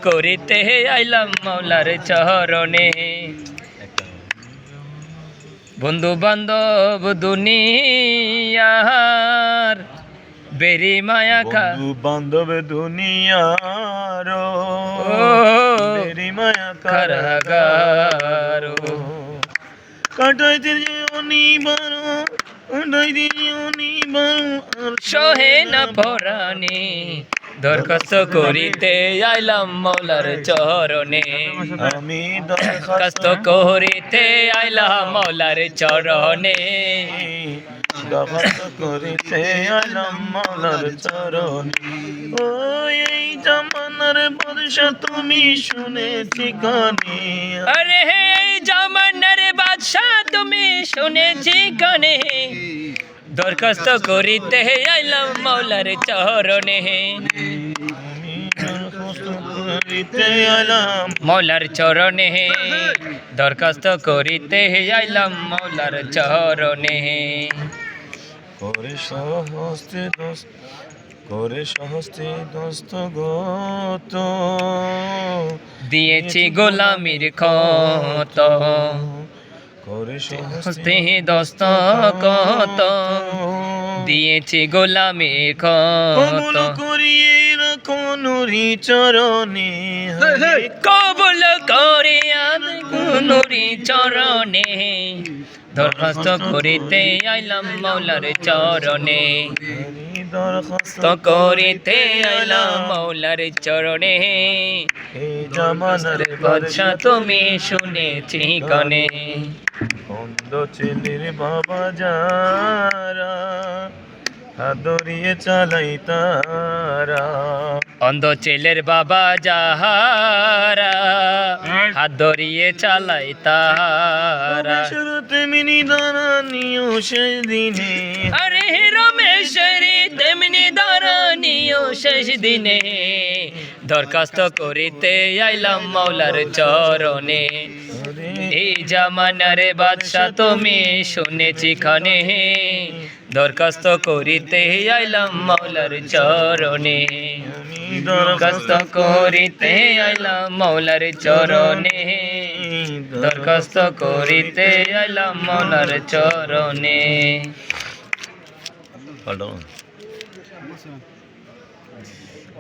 করিতে আইলাম মাওলার চরণে। বন্ধু বান্ধব দুনিয়ার বেরি মায়া বন্ধু বান্ধব দুনিয়ার বেরি মায়া কারাগার কাটাইতে অনিবার কাটাইতে অনিবার সহে না পরাণে দরখাস্ত করিতে আইলাম মাওলার চরণে। আমি দরখাস্ত করিতে আইলাম মাওলার চরণে। দরখাস্ত করিতে আইলাম মাওলার চরণে। ও এই জামানার বাদশা তুমি শুনেছি কানে। আরে এই জামানার বাদশা তুমি শুনেছি কানে। দরখাস্ত করিতে আইলাম মাওলার চরণে। মাওলার চরণে দরখাস্ত করিতে আইলাম মাওলার চরণে। করে সহস্তে দস্তগত দিয়েছি গোলামির ক্ষত। করে হস্তে দস্তখত দিয়েছি গোলামির ক্ষত। করিয়ে রাখো নুরি চরণে। কবুল করে নুরি চরণে। দরখাস্ত করিতে আইলাম মাওলার চরণে। দরখাস্ত করিতে আইলাম মাওলার চরণে। এই জামানার বাদশা তুমি শুনেছি কানে। অন্ধ ছেলের বাবা যারা হাত ধরিয়ে চালাই তারা। অন্ধ ছেলের বাবা যাহারা হাত ধরিয়ে চালাই তারা। তেমনি দাঁড়ানিও শেষ দিনে। আরে রমেশ্বরী তেমনি দাঁড়ানিও শেষ দিনে। দরখাস্ত করিতে আইলাম মাওলার চরণে। এই জামানার বাদশা তুমি শুনেছি কানে। দরখাস্ত করিতে আইলাম মাওলার চরণে। দরখাস্ত করিতে আইলাম মাওলার চরণে। দরখাস্ত করিতে আইলাম মাওলার চরণে।